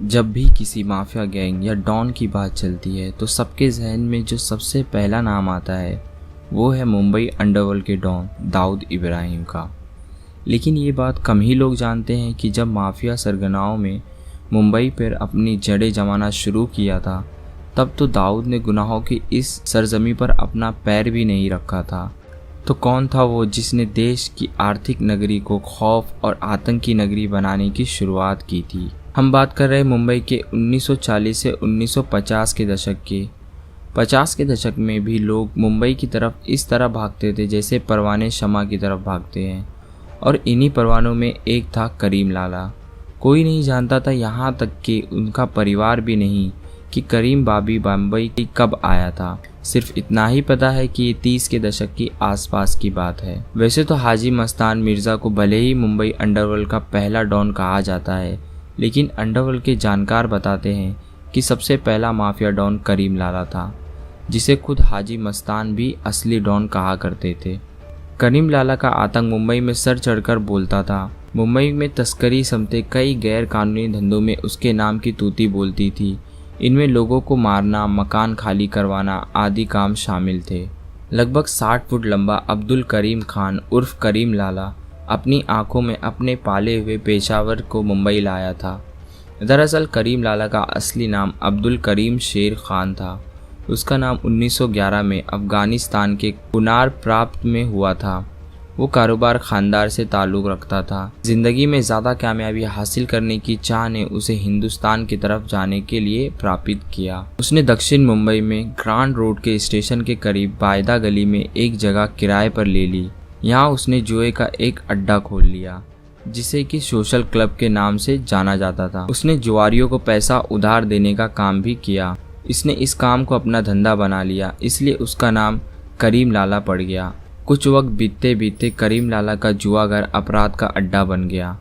जब भी किसी माफिया गैंग या डॉन की बात चलती है तो सबके जहन में जो सबसे पहला नाम आता है वो है मुंबई अंडरवर्ल्ड के डॉन दाऊद इब्राहिम का। लेकिन ये बात कम ही लोग जानते हैं कि जब माफिया सरगनाओं में मुंबई पर अपनी जड़ें जमाना शुरू किया था तब तो दाऊद ने गुनाहों की इस सरजमी पर अपना पैर भी नहीं रखा था। तो कौन था वो जिसने देश की आर्थिक नगरी को खौफ और आतंक की नगरी बनाने की शुरुआत की थी। हम बात कर रहे हैं मुंबई के 1940 से 1950 के दशक की। 50 के दशक में भी लोग मुंबई की तरफ इस तरह भागते थे जैसे परवाने शमा की तरफ भागते हैं, और इन्हीं परवानों में एक था करीम लाला। कोई नहीं जानता था, यहाँ तक कि उनका परिवार भी नहीं, कि करीम बाबी बम्बई कब आया था। सिर्फ इतना ही पता है कि ये 30 के दशक की आसपास की बात है। वैसे तो हाजी मस्तान मिर्ज़ा को भले ही मुंबई अंडरवर्ल्ड का पहला डॉन कहा जाता है, लेकिन अंडरवर्ल्ड के जानकार बताते हैं कि सबसे पहला माफिया डॉन करीम लाला था, जिसे खुद हाजी मस्तान भी असली डॉन कहा करते थे। करीम लाला का आतंक मुंबई में सर चढ़कर बोलता था। मुंबई में तस्करी समेत कई गैर कानूनी धंधों में उसके नाम की तूती बोलती थी। इनमें लोगों को मारना, मकान खाली करवाना आदि काम शामिल थे। लगभग 60 फुट लंबा अब्दुल करीम खान उर्फ करीम लाला अपनी आंखों में अपने पाले हुए पेशावर को मुंबई लाया था। दरअसल करीम लाला का असली नाम अब्दुल करीम शेर खान था। उसका नाम 1911 में अफगानिस्तान के कुनार प्राप्त में हुआ था। वो कारोबार खानदार से ताल्लुक़ रखता था। ज़िंदगी में ज़्यादा कामयाबी हासिल करने की चाह ने उसे हिंदुस्तान की तरफ जाने के लिए प्रेरित किया। उसने दक्षिण मुंबई में ग्रांड रोड के स्टेशन के करीब बायदा गली में एक जगह किराए पर ले ली। यहाँ उसने जुए का एक अड्डा खोल लिया, जिसे कि सोशल क्लब के नाम से जाना जाता था। उसने जुआरियों को पैसा उधार देने का काम भी किया। इसने इस काम को अपना धंधा बना लिया, इसलिए उसका नाम करीम लाला पड़ गया। कुछ वक्त बीतते बीतते करीम लाला का जुआघर अपराध का अड्डा बन गया।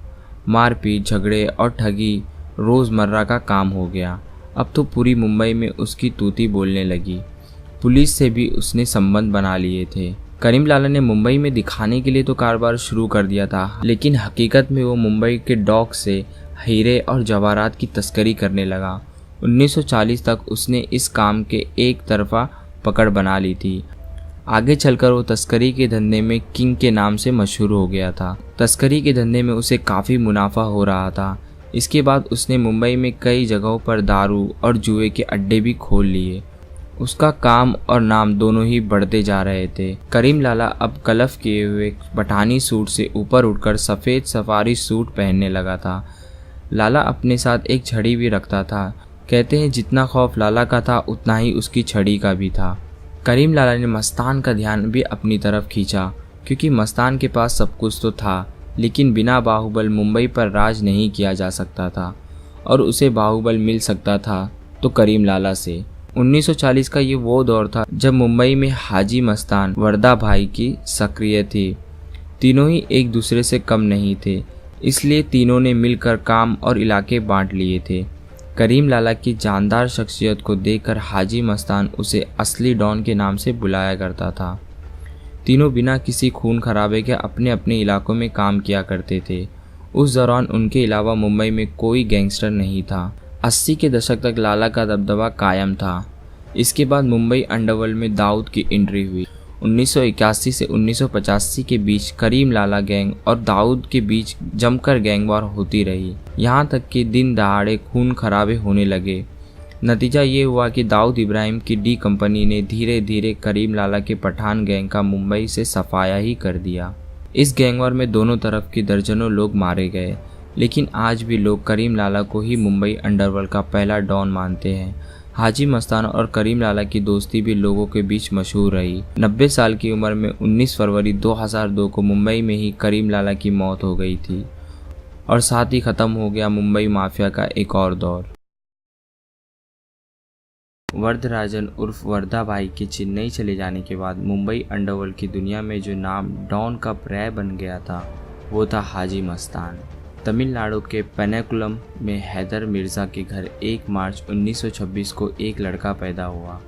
मारपीट, झगड़े और ठगी रोज़मर्रा का काम हो गया। अब तो पूरी मुंबई में उसकी तूती बोलने लगी। पुलिस से भी उसने संबंध बना लिए थे। करीम लाला ने मुंबई में दिखाने के लिए तो कारोबार शुरू कर दिया था, लेकिन हकीकत में वो मुंबई के डॉक से हीरे और जवाहरात की तस्करी करने लगा। 1940 तक उसने इस काम के एक तरफा पकड़ बना ली थी। आगे चलकर वो तस्करी के धंधे में किंग के नाम से मशहूर हो गया था। तस्करी के धंधे में उसे काफ़ी मुनाफा हो रहा था। इसके बाद उसने मुंबई में कई जगहों पर दारू और जुए के अड्डे भी खोल लिए। उसका काम और नाम दोनों ही बढ़ते जा रहे थे। करीम लाला अब कलफ किए हुए पठानी सूट से ऊपर उठकर सफ़ेद सफारी सूट पहनने लगा था। लाला अपने साथ एक छड़ी भी रखता था। कहते हैं जितना खौफ लाला का था उतना ही उसकी छड़ी का भी था। करीम लाला ने मस्तान का ध्यान भी अपनी तरफ खींचा, क्योंकि मस्तान के पास सब कुछ तो था, लेकिन बिना बाहुबल मुंबई पर राज नहीं किया जा सकता था, और उसे बाहुबल मिल सकता था तो करीम लाला से। 1940 का ये वो दौर था जब मुंबई में हाजी मस्तान वर्दा भाई की सक्रिय थी। तीनों ही एक दूसरे से कम नहीं थे, इसलिए तीनों ने मिलकर काम और इलाके बांट लिए थे। करीम लाला की जानदार शख्सियत को देखकर हाजी मस्तान उसे असली डॉन के नाम से बुलाया करता था। तीनों बिना किसी खून खराबे के अपने अपने इलाकों में काम किया करते थे। उस दौरान उनके अलावा मुंबई में कोई गैंगस्टर नहीं था। 80 के दशक तक लाला का दबदबा कायम था। इसके बाद मुंबई अंडरवर्ल्ड में दाऊद की एंट्री हुई। 1981 से 1985 के बीच करीम लाला गैंग और दाऊद के बीच जमकर गैंगवार होती रही, यहाँ तक कि दिन दहाड़े खून खराबे होने लगे। नतीजा ये हुआ कि दाऊद इब्राहिम की डी कंपनी ने धीरे धीरे करीम लाला के पठान गैंग का मुंबई से सफाया ही कर दिया। इस गैंगवार में दोनों तरफ के दर्जनों लोग मारे गए, लेकिन आज भी लोग करीम लाला को ही मुंबई अंडरवर्ल्ड का पहला डॉन मानते हैं। हाजी मस्तान और करीम लाला की दोस्ती भी लोगों के बीच मशहूर रही। 90 साल की उम्र में 19 फरवरी 2002 को मुंबई में ही करीम लाला की मौत हो गई थी, और साथ ही ख़त्म हो गया मुंबई माफिया का एक और दौर। वरदराजन उर्फ वर्दा भाई के चेन्नई चले जाने के बाद मुंबई अंडरवर्ल्ड की दुनिया में जो नाम डॉन का पर्याय बन गया था वो था हाजी मस्तान। तमिलनाडु के पेनाकुलम में हैदर मिर्ज़ा के घर 1 मार्च 1926 को एक लड़का पैदा हुआ।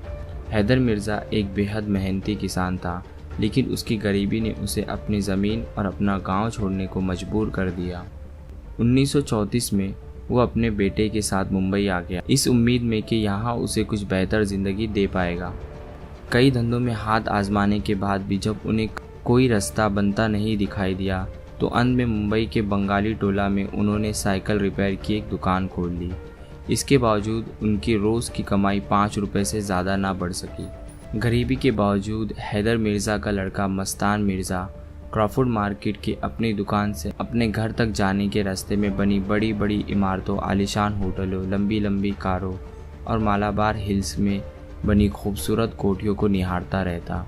हैदर मिर्ज़ा एक बेहद मेहनती किसान था, लेकिन उसकी गरीबी ने उसे अपनी ज़मीन और अपना गांव छोड़ने को मजबूर कर दिया। 1934 में वो अपने बेटे के साथ मुंबई आ गया, इस उम्मीद में कि यहाँ उसे कुछ बेहतर ज़िंदगी दे पाएगा। कई धंधों में हाथ आजमाने के बाद भी जब उन्हें कोई रास्ता बनता नहीं दिखाई दिया तो अंत में मुंबई के बंगाली टोला में उन्होंने साइकिल रिपेयर की एक दुकान खोल ली। इसके बावजूद उनकी रोज़ की कमाई 5 रुपये से ज़्यादा ना बढ़ सकी। गरीबी के बावजूद हैदर मिर्ज़ा का लड़का मस्तान मिर्ज़ा क्रॉफोर्ड मार्केट की अपनी दुकान से अपने घर तक जाने के रास्ते में बनी बड़ी बड़ी इमारतों, आलीशान होटलों, लंबी लंबी कारों और मालाबार हिल्स में बनी खूबसूरत कोठियों को निहारता रहता।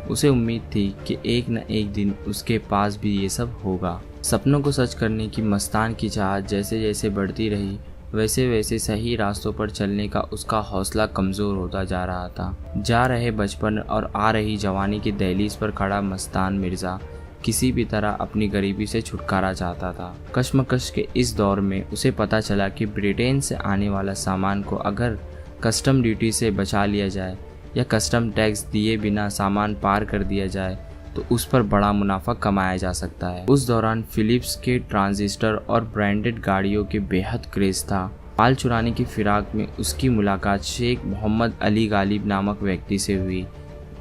उसे उम्मीद थी कि एक न एक दिन उसके पास भी ये सब होगा। सपनों को सच करने की मस्तान की चाहत जैसे जैसे बढ़ती रही, वैसे वैसे सही रास्तों पर चलने का उसका हौसला कमज़ोर होता जा रहा था। जा रहे बचपन और आ रही जवानी की दहलीज पर खड़ा मस्तान मिर्ज़ा किसी भी तरह अपनी गरीबी से छुटकारा चाहता था। कश्मकश के इस दौर में उसे पता चला कि ब्रिटेन से आने वाला सामान को अगर कस्टम ड्यूटी से बचा लिया जाए या कस्टम टैक्स दिए बिना सामान पार कर दिया जाए तो उस पर बड़ा मुनाफा कमाया जा सकता है। उस दौरान फिलिप्स के ट्रांजिस्टर और ब्रांडेड गाड़ियों के बेहद क्रेज था। बाल चुराने की फिराक में उसकी मुलाकात शेख मोहम्मद अली गालिब नामक व्यक्ति से हुई,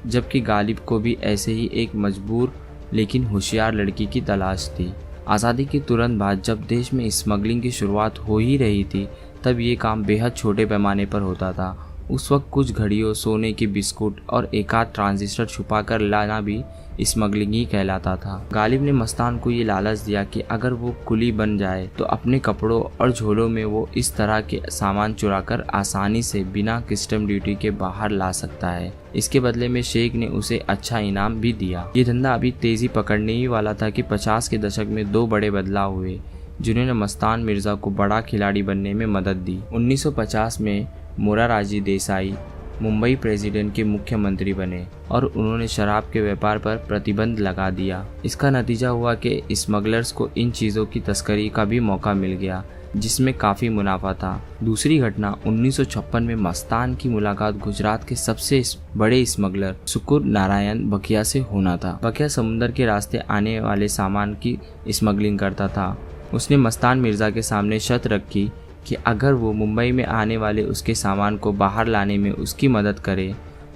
जबकि गालिब को भी ऐसे ही एक मजबूर लेकिन होशियार लड़की की तलाश थी। आज़ादी के तुरंत बाद जब देश में स्मगलिंग की शुरुआत हो ही रही थी तब ये काम बेहद छोटे पैमाने पर होता था। उस वक्त कुछ घड़ियों, सोने के बिस्कुट और एकाध ट्रांजिस्टर छुपा कर लाना भी स्मगलिंग ही कहलाता था। गालिब ने मस्तान को ये लालच दिया कि अगर वो कुली बन जाए तो अपने कपड़ों और झोलों में वो इस तरह के सामान चुराकर आसानी से बिना कस्टम ड्यूटी के बाहर ला सकता है। इसके बदले में शेख ने उसे अच्छा इनाम भी दिया। ये धंधा अभी तेजी पकड़ने ही वाला था कि 50 के दशक में 2 बड़े बदलाव हुए जिन्होंने मस्तान मिर्ज़ा को बड़ा खिलाड़ी बनने में मदद दी। 1950 में मोरारजी देसाई मुंबई प्रेसिडेंट के मुख्यमंत्री बने और उन्होंने शराब के व्यापार पर प्रतिबंध लगा दिया। इसका नतीजा हुआ कि स्मगलर्स को इन चीज़ों की तस्करी का भी मौका मिल गया, जिसमें काफ़ी मुनाफा था। दूसरी घटना 1956 में मस्तान की मुलाकात गुजरात के सबसे बड़े स्मगलर शुकुर नारायण बकिया से होना था। बकिया समुद्र के रास्ते आने वाले सामान की स्मगलिंग करता था। उसने मस्तान मिर्ज़ा के सामने शर्त रखी कि अगर वो मुंबई में आने वाले उसके सामान को बाहर लाने में उसकी मदद करे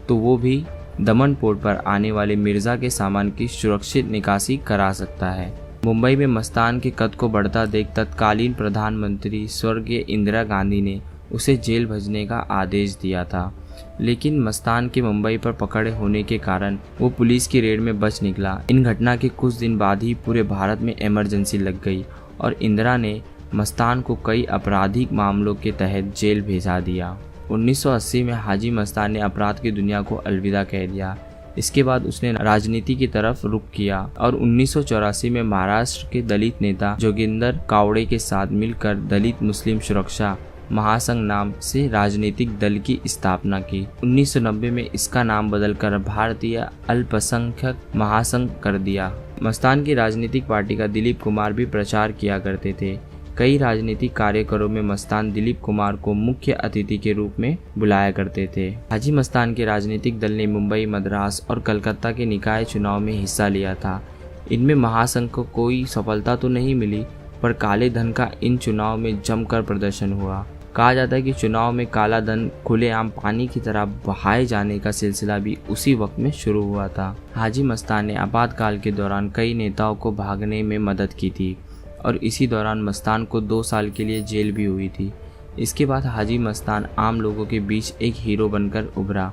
तो वो भी दमन पोर्ट पर आने वाले मिर्ज़ा के सामान की सुरक्षित निकासी करा सकता है। मुंबई में मस्तान के कद को बढ़ता देख तत्कालीन प्रधानमंत्री स्वर्गीय इंदिरा गांधी ने उसे जेल भेजने का आदेश दिया था, लेकिन मस्तान के मुंबई पर पकड़े होने के कारण वो पुलिस की रेड में बच निकला। इन घटना के कुछ दिन बाद ही पूरे भारत में इमरजेंसी लग गई और इंदिरा ने मस्तान को कई आपराधिक मामलों के तहत जेल भेजा दिया। 1980 में हाजी मस्तान ने अपराध की दुनिया को अलविदा कह दिया। इसके बाद उसने राजनीति की तरफ रुख किया और 1984 में महाराष्ट्र के दलित नेता जोगिंदर कावड़े के साथ मिलकर दलित मुस्लिम सुरक्षा महासंघ नाम से राजनीतिक दल की स्थापना की। 1990 में इसका नाम बदलकर भारतीय अल्पसंख्यक महासंघ कर दिया। मस्तान की राजनीतिक पार्टी का दिलीप कुमार भी प्रचार किया करते थे। कई राजनीतिक कार्यक्रमों में मस्तान दिलीप कुमार को मुख्य अतिथि के रूप में बुलाया करते थे। हाजी मस्तान के राजनीतिक दल ने मुंबई, मद्रास और कलकत्ता के निकाय चुनाव में हिस्सा लिया था। इनमें महासंघ को कोई सफलता तो नहीं मिली, पर काले धन का इन चुनाव में जमकर प्रदर्शन हुआ। कहा जाता है कि चुनाव में काला धन खुलेआम पानी की तरह बहाए जाने का सिलसिला भी उसी वक्त में शुरू हुआ था। हाजी मस्तान ने आपातकाल के दौरान कई नेताओं को भागने में मदद की थी और इसी दौरान मस्तान को 2 साल के लिए जेल भी हुई थी। इसके बाद हाजी मस्तान आम लोगों के बीच एक हीरो बनकर उभरा।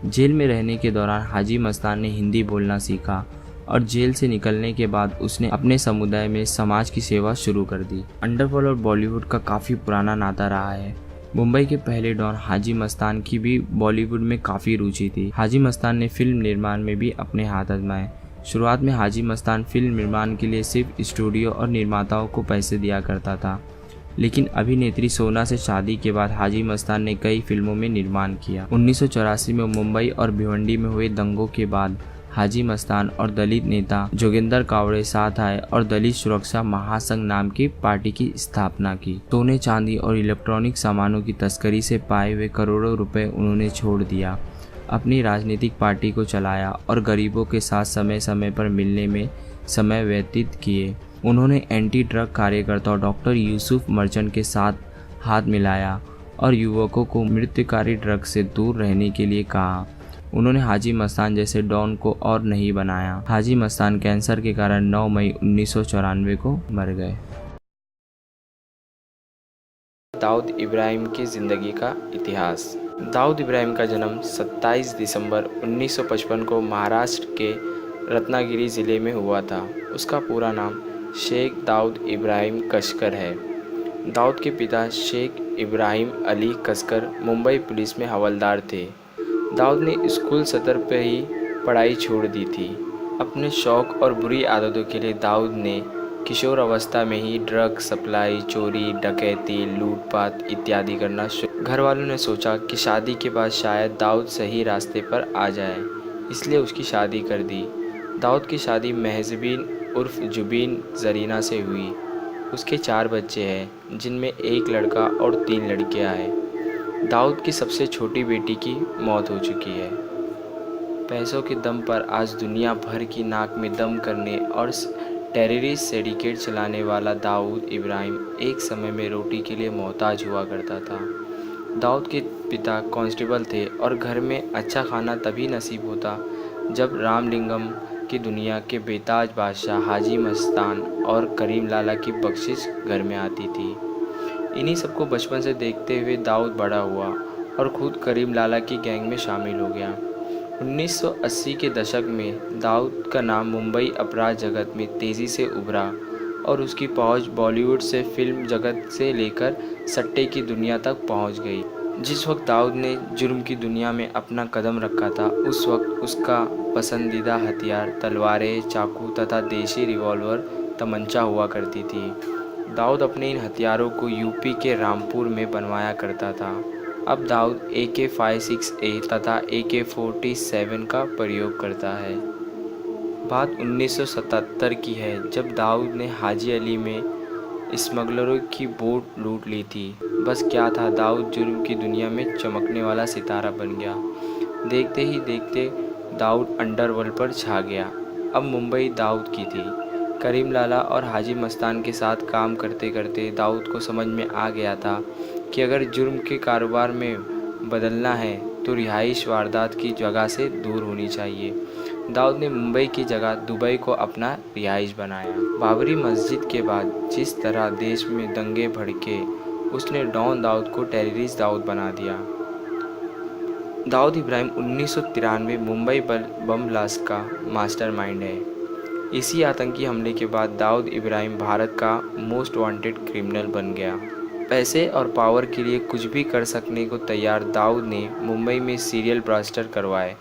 जेल में रहने के दौरान हाजी मस्तान ने हिंदी बोलना सीखा और जेल से निकलने के बाद उसने अपने समुदाय में समाज की सेवा शुरू कर दी। अंडरवर्ल्ड और बॉलीवुड का काफ़ी पुराना नाता रहा है। मुंबई के पहले डॉन हाजी मस्तान की भी बॉलीवुड में काफ़ी रुचि थी। हाजी मस्तान ने फिल्म निर्माण में भी अपने हाथ आजमाए। शुरुआत में हाजी मस्तान फिल्म निर्माण के लिए सिर्फ स्टूडियो और निर्माताओं को पैसे दिया करता था, लेकिन अभिनेत्री सोना से शादी के बाद हाजी मस्तान ने कई फिल्मों में निर्माण किया। 1984 में मुंबई और भिवंडी में हुए दंगों के बाद हाजी मस्तान और दलित नेता जोगिंदर कावड़े साथ आए और दलित सुरक्षा महासंघ नाम की पार्टी की स्थापना की। सोने, चांदी और इलेक्ट्रॉनिक सामानों की तस्करी से पाए हुए करोड़ों रुपए उन्होंने छोड़ दिया, अपनी राजनीतिक पार्टी को चलाया और गरीबों के साथ समय समय पर मिलने में समय व्यतीत किए। उन्होंने एंटी ड्रग कार्यकर्ता डॉक्टर यूसुफ मर्चेंट के साथ हाथ मिलाया और युवकों को मृत्युकारी ड्रग से दूर रहने के लिए कहा। उन्होंने हाजी मस्तान जैसे डॉन को और नहीं बनाया। हाजी मस्तान कैंसर के कारण 9 मई 1994 को मर गए। दाऊद इब्राहिम की ज़िंदगी का इतिहास। दाऊद इब्राहिम का जन्म 27 दिसंबर 1955 को महाराष्ट्र के रत्नागिरी ज़िले में हुआ था। उसका पूरा नाम शेख दाऊद इब्राहिम कशकर है। दाऊद के पिता शेख इब्राहिम अली कशकर मुंबई पुलिस में हवलदार थे। दाऊद ने स्कूल सतर पर ही पढ़ाई छोड़ दी थी। अपने शौक़ और बुरी आदतों के लिए दाऊद ने किशोर अवस्था में ही ड्रग सप्लाई, चोरी, डकैती, लूटपाट इत्यादि करना शुरू। घर वालों ने सोचा कि शादी के बाद शायद दाऊद सही रास्ते पर आ जाए, इसलिए उसकी शादी कर दी। दाऊद की शादी महजबीन उर्फ जुबीन जरीना से हुई। उसके 4 बच्चे हैं, जिनमें 1 लड़का और 3 लड़कियां हैं। दाऊद की सबसे छोटी बेटी की मौत हो चुकी है। पैसों के दम पर आज दुनिया भर की नाक में दम करने और टेररिस्ट सिंडिकेट चलाने वाला दाऊद इब्राहिम एक समय में रोटी के लिए मोहताज हुआ करता था। दाऊद के पिता कांस्टेबल थे और घर में अच्छा खाना तभी नसीब होता जब रामलिंगम की दुनिया के बेताज बादशाह हाजी मस्तान और करीम लाला की बख्शिश घर में आती थी। इन्हीं सबको बचपन से देखते हुए दाऊद बड़ा हुआ और ख़ुद करीम लाला की गैंग में शामिल हो गया। 1980 के दशक में दाऊद का नाम मुंबई अपराध जगत में तेज़ी से उभरा और उसकी पहुंच बॉलीवुड से फिल्म जगत से लेकर सट्टे की दुनिया तक पहुंच गई। जिस वक्त दाऊद ने जुर्म की दुनिया में अपना कदम रखा था, उस वक्त उसका पसंदीदा हथियार तलवारें, चाकू तथा देसी रिवॉल्वर तमंचा हुआ करती थी। दाऊद अपने इन हथियारों को यूपी के रामपुर में बनवाया करता था। अब दाऊद AK-57 तथा AK-47 का प्रयोग करता है। बात 1977 की है, जब दाऊद ने हाजी अली में स्मगलरों की बोट लूट ली थी। बस क्या था, दाऊद जुर्म की दुनिया में चमकने वाला सितारा बन गया। देखते ही देखते दाऊद अंडरवर्ल्ड पर छा गया। अब मुंबई दाऊद की थी। करीम लाला और हाजी मस्तान के साथ काम करते करते दाऊद को समझ में आ गया था कि अगर जुर्म के कारोबार में बदलना है तो रिहाइश वारदात की जगह से दूर होनी चाहिए। दाऊद ने मुंबई की जगह दुबई को अपना रिहाइश बनाया। बाबरी मस्जिद के बाद जिस तरह देश में दंगे भड़के, उसने डॉन दाऊद को टेररिस्ट दाऊद बना दिया। दाऊद इब्राहिम 1993 मुंबई बम ब्लास्ट का मास्टरमाइंड है। इसी आतंकी हमले के बाद दाऊद इब्राहिम भारत का मोस्ट वांटेड क्रिमिनल बन गया। पैसे और पावर के लिए कुछ भी कर सकने को तैयार दाऊद ने मुंबई में सीरियल ब्लास्टर करवाए।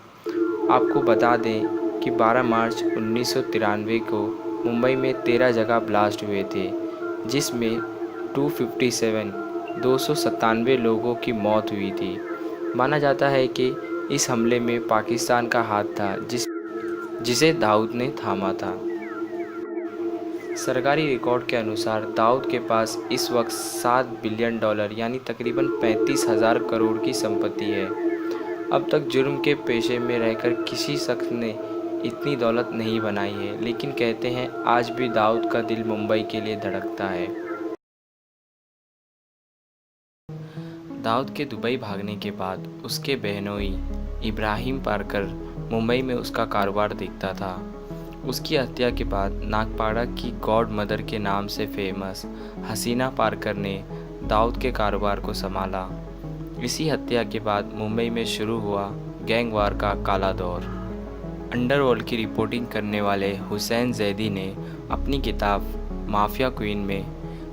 आपको बता दें कि 12 मार्च 1993 को मुंबई में 13 जगह ब्लास्ट हुए थे, जिसमें 297 लोगों की मौत हुई थी। माना जाता है कि इस हमले में पाकिस्तान का हाथ था, जिसे दाऊद ने थामा था। सरकारी रिकॉर्ड के अनुसार दाऊद के पास इस वक्त $7 बिलियन यानी तकरीबन 35,000 करोड़ की संपत्ति है। अब तक जुर्म के पेशे में रहकर किसी शख्स ने इतनी दौलत नहीं बनाई है, लेकिन कहते हैं आज भी दाऊद का दिल मुंबई के लिए धड़कता है। दाऊद के दुबई भागने के बाद उसके बहनोई इब्राहिम पारकर मुंबई में उसका कारोबार देखता था। उसकी हत्या के बाद नागपाड़ा की गॉड मदर के नाम से फेमस हसीना पारकर ने दाऊद के कारोबार को संभाला। इसी हत्या के बाद मुंबई में शुरू हुआ गैंगवार का काला दौर। अंडरवर्ल्ड की रिपोर्टिंग करने वाले हुसैन जैदी ने अपनी किताब माफिया क्वीन में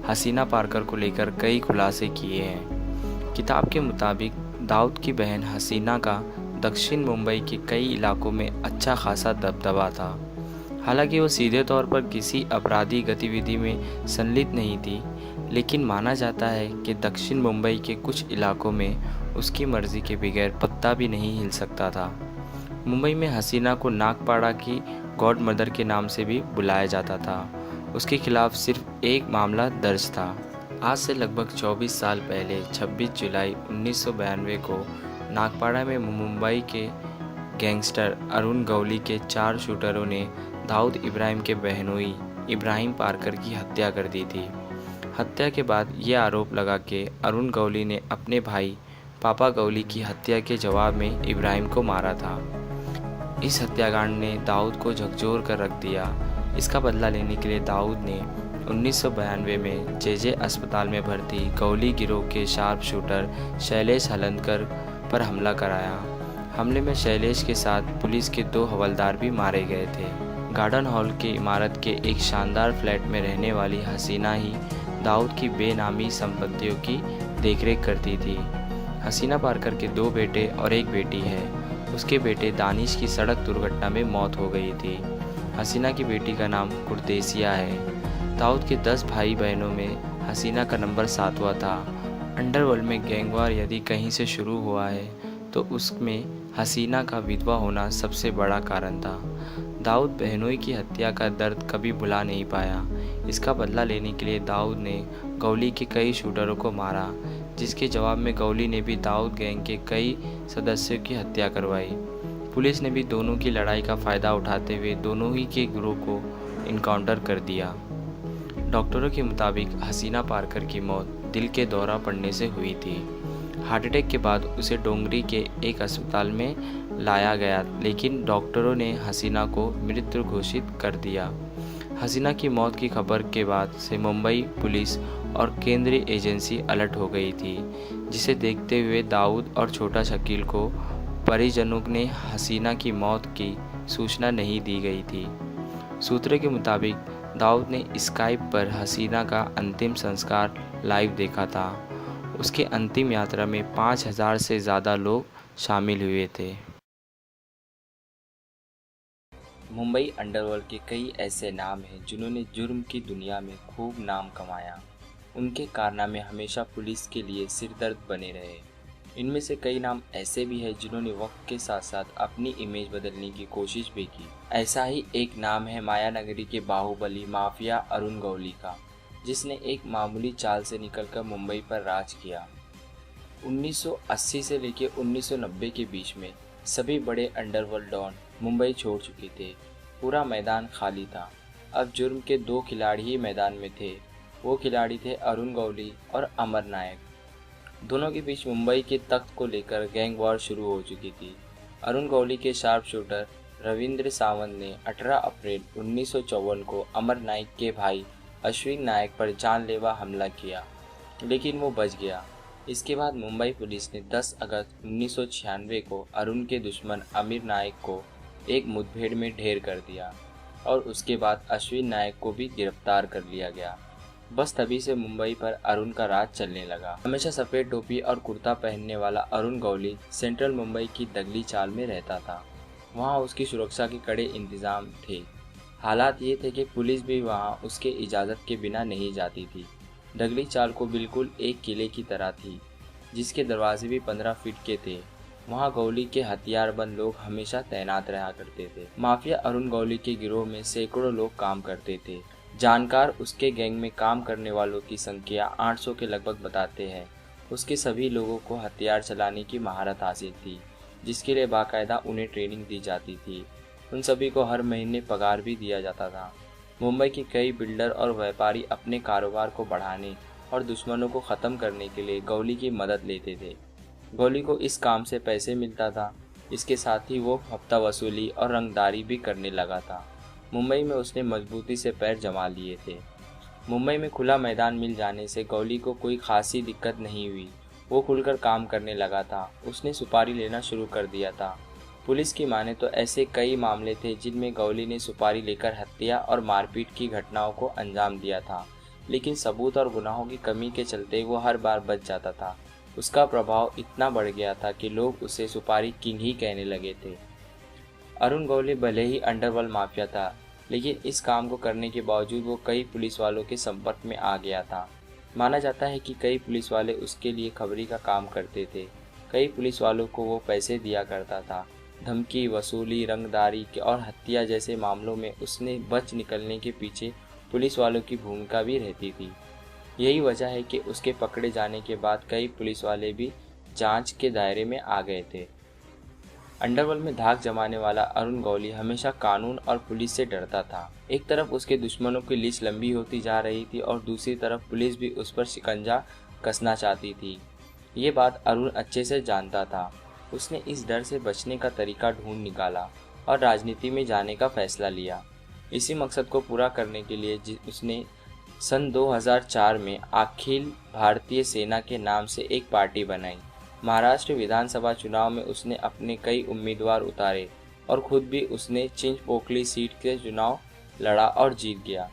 हसीना पारकर को लेकर कई खुलासे किए हैं। किताब के मुताबिक दाऊद की बहन हसीना का दक्षिण मुंबई के कई इलाकों में अच्छा खासा दबदबा था। हालांकि वो सीधे तौर पर किसी अपराधी गतिविधि में संलिप्त नहीं थी, लेकिन माना जाता है कि दक्षिण मुंबई के कुछ इलाकों में उसकी मर्जी के बगैर पत्ता भी नहीं हिल सकता था। मुंबई में हसीना को नागपाड़ा की गॉड मदर के नाम से भी बुलाया जाता था। उसके खिलाफ सिर्फ एक मामला दर्ज था। आज से लगभग 24 साल पहले 26 जुलाई 1992 को नागपाड़ा में मुंबई के गैंगस्टर अरुण गवली के 4 शूटरों ने दाऊद इब्राहिम के बहनोई इब्राहिम पारकर की हत्या कर दी थी। हत्या के बाद ये आरोप लगा के अरुण गौली ने अपने भाई पापा गौली की हत्या के जवाब में इब्राहिम को मारा था। इस हत्याकांड ने दाऊद को झकझोर कर रख दिया। इसका बदला लेने के लिए दाऊद ने 1992 में जे अस्पताल में भर्ती गौली गिरोह के शार्प शूटर शैलेश हलंदकर पर हमला कराया। हमले में शैलेश के साथ पुलिस के 2 हवलदार भी मारे गए थे। गार्डन हॉल की इमारत के एक शानदार फ्लैट में रहने वाली हसीना ही दाऊद की बेनामी संपत्तियों की देखरेख करती थी। हसीना पारकर के 2 बेटे और 1 बेटी है। उसके बेटे दानिश की सड़क दुर्घटना में मौत हो गई थी। हसीना की बेटी का नाम कुर्देसिया है। दाऊद के 10 भाई बहनों में हसीना का नंबर 7वां था। अंडरवर्ल्ड में गैंगवार यदि कहीं से शुरू हुआ है तो उसमें हसीना का विधवा होना सबसे बड़ा कारण था। दाऊद बहनोई की हत्या का दर्द कभी भुला नहीं पाया। इसका बदला लेने के लिए दाऊद ने गौली के कई शूटरों को मारा, जिसके जवाब में गौली ने भी दाऊद गैंग के कई सदस्यों की हत्या करवाई। पुलिस ने भी दोनों की लड़ाई का फ़ायदा उठाते हुए दोनों ही के गिरोह को इनकाउंटर कर दिया। डॉक्टरों के मुताबिक हसीना पारकर की मौत दिल के दौरा पड़ने से हुई थी। हार्ट अटैक के बाद उसे डोंगरी के एक अस्पताल में लाया गया, लेकिन डॉक्टरों ने हसीना को मृत घोषित कर दिया। हसीना की मौत की खबर के बाद से मुंबई पुलिस और केंद्रीय एजेंसी अलर्ट हो गई थी, जिसे देखते हुए दाऊद और छोटा शकील को परिजनों ने हसीना की मौत की सूचना नहीं दी गई थी। सूत्रों के मुताबिक दाऊद ने स्काइप पर हसीना का अंतिम संस्कार लाइव देखा था। उसके अंतिम यात्रा में 5000 से ज़्यादा लोग शामिल हुए थे। मुंबई अंडरवर्ल्ड के कई ऐसे नाम हैं जिन्होंने जुर्म की दुनिया में खूब नाम कमाया। उनके कारनामे हमेशा पुलिस के लिए सिरदर्द बने रहे। इनमें से कई नाम ऐसे भी हैं जिन्होंने वक्त के साथ साथ अपनी इमेज बदलने की कोशिश भी की। ऐसा ही एक नाम है मायानगरी के बाहुबली माफिया अरुण गौली का, जिसने एक मामूली चाल से निकलकर मुंबई पर राज किया। 1980 से लेकर 1990 के बीच में सभी बड़े अंडरवर्ल्ड डॉन मुंबई छोड़ चुके थे। पूरा मैदान खाली था। अब जुर्म के 2 खिलाड़ी ही मैदान में थे। वो खिलाड़ी थे अरुण गौली और अमर नायक। दोनों के बीच मुंबई के तख्त को लेकर गैंग वॉर शुरू हो चुकी थी। अरुण गौली के शार्प शूटर रविंद्र सावंत ने 18 अप्रैल 1954 को अमर नायक के भाई अश्विन नायक पर जानलेवा हमला किया, लेकिन वो बच गया। इसके बाद मुंबई पुलिस ने 10 अगस्त 1996 को अरुण के दुश्मन अमीर नायक को एक मुठभेड़ में ढेर कर दिया और उसके बाद अश्विन नायक को भी गिरफ्तार कर लिया गया। बस तभी से मुंबई पर अरुण का राज चलने लगा। हमेशा सफ़ेद टोपी और कुर्ता पहनने वाला अरुण गौली सेंट्रल मुंबई की दगली चाल में रहता था। वहाँ उसकी सुरक्षा के कड़े इंतजाम थे। हालात ये थे कि पुलिस भी वहाँ उसके इजाज़त के बिना नहीं जाती थी। दगली चाल को बिल्कुल एक किले की तरह थी, जिसके दरवाजे भी 15 फीट के थे। वहाँ गौली के हथियारबंद लोग हमेशा तैनात रहा करते थे। माफिया अरुण गौली के गिरोह में सैकड़ों लोग काम करते थे। जानकार उसके गैंग में काम करने वालों की संख्या 800 के लगभग बताते हैं। उसके सभी लोगों को हथियार चलाने की महारत हासिल थी, जिसके लिए बाकायदा उन्हें ट्रेनिंग दी जाती थी। उन सभी को हर महीने पगार भी दिया जाता था। मुंबई के कई बिल्डर और व्यापारी अपने कारोबार को बढ़ाने और दुश्मनों को ख़त्म करने के लिए गौली की मदद लेते थे। गौली को इस काम से पैसे मिलता था। इसके साथ ही वो हफ्ता वसूली और रंगदारी भी करने लगा था। मुंबई में उसने मजबूती से पैर जमा लिए थे। मुंबई में खुला मैदान मिल जाने से गौली को कोई खासी दिक्कत नहीं हुई। वो खुलकर काम करने लगा था। उसने सुपारी लेना शुरू कर दिया था। पुलिस की माने तो ऐसे कई मामले थे जिनमें गौली ने सुपारी लेकर हत्या और मारपीट की घटनाओं को अंजाम दिया था, लेकिन सबूत और गुनाहों की कमी के चलते वो हर बार बच जाता था। उसका प्रभाव इतना बढ़ गया था कि लोग उसे सुपारी किंग ही कहने लगे थे। अरुण गौली भले ही अंडरवर्ल्ड माफिया था, लेकिन इस काम को करने के बावजूद वो कई पुलिस वालों के संपर्क में आ गया था। माना जाता है कि कई पुलिस वाले उसके लिए खबरी का काम करते थे। कई पुलिस वालों को वो पैसे दिया करता था। धमकी वसूली, रंगदारी और हत्या जैसे मामलों में उसने बच निकलने के पीछे पुलिस वालों की भूमिका भी रहती थी। यही वजह है कि उसके पकड़े जाने के बाद कई पुलिस वाले भी जांच के दायरे में आ गए थे। अंडरवर्ल्ड में धाक जमाने वाला अरुण गौली हमेशा कानून और पुलिस से डरता था। एक तरफ उसके दुश्मनों की लिस्ट लंबी होती जा रही थी और दूसरी तरफ पुलिस भी उस पर शिकंजा कसना चाहती थी। ये बात अरुण अच्छे से जानता था। उसने इस डर से बचने का तरीका ढूंढ निकाला और राजनीति में जाने का फैसला लिया। इसी मकसद को पूरा करने के लिए उसने सन 2004 में अखिल भारतीय सेना के नाम से एक पार्टी बनाई। महाराष्ट्र विधानसभा चुनाव में उसने अपने कई उम्मीदवार उतारे और खुद भी उसने चिंचपोकली सीट के चुनाव लड़ा और जीत गया।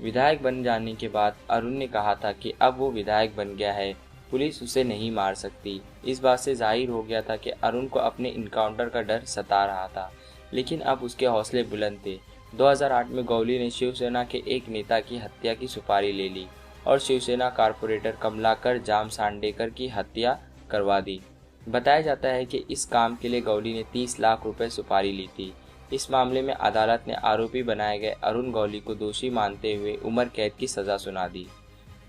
विधायक बन जाने के बाद अरुण ने कहा था कि अब वो विधायक बन गया है, पुलिस उसे नहीं मार सकती। इस बात से जाहिर हो गया था कि अरुण को अपने इनकाउंटर का डर सता रहा था, लेकिन अब उसके हौसले बुलंद थे। 2008 में गौली ने शिवसेना के एक नेता की हत्या की सुपारी ले ली और शिवसेना कारपोरेटर कमलाकर जामसांडेकर की हत्या करवा दी। बताया जाता है कि इस काम के लिए गौली ने 30 लाख रुपए सुपारी ली थी। इस मामले में अदालत ने आरोपी बनाए गए अरुण गौली को दोषी मानते हुए उम्र कैद की सज़ा सुना दी,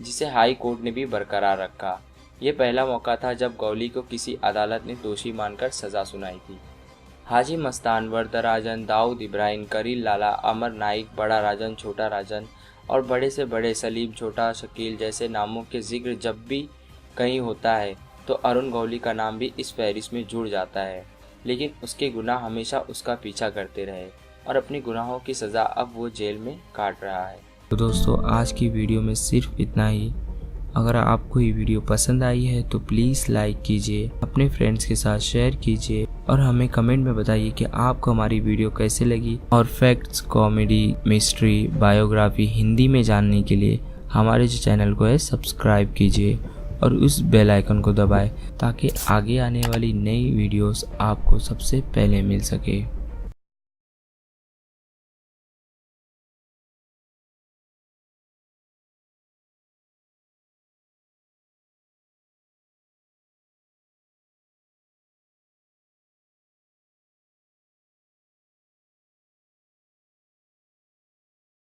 जिसे हाई कोर्ट ने भी बरकरार रखा। ये पहला मौका था जब गौली को किसी अदालत ने दोषी मानकर सज़ा सुनाई थी। हाजी मस्तान, वरदराजन, दाऊद इब्राहिम, करील लाला, अमर नाइक, बड़ा राजन, छोटा राजन और बड़े से बड़े सलीम, छोटा शकील जैसे नामों के जिक्र जब भी कहीं होता है तो अरुण गौली का नाम भी इस फहरिस्त में जुड़ जाता है। लेकिन उसके गुनाह हमेशा उसका पीछा करते रहे और अपने गुनाहों की सज़ा अब वो जेल में काट रहा है। तो दोस्तों, आज की वीडियो में सिर्फ इतना ही। अगर आपको ये वीडियो पसंद आई है तो प्लीज़ लाइक कीजिए, अपने फ्रेंड्स के साथ शेयर कीजिए और हमें कमेंट में बताइए कि आपको हमारी वीडियो कैसे लगी। और facts, comedy, mystery, biography Hindi में जानने के लिए हमारे जो चैनल को है सब्सक्राइब कीजिए और उस बेल आइकन को दबाएं ताकि आगे आने वाली नई वीडियोस आपको सबसे पहले मिल सके।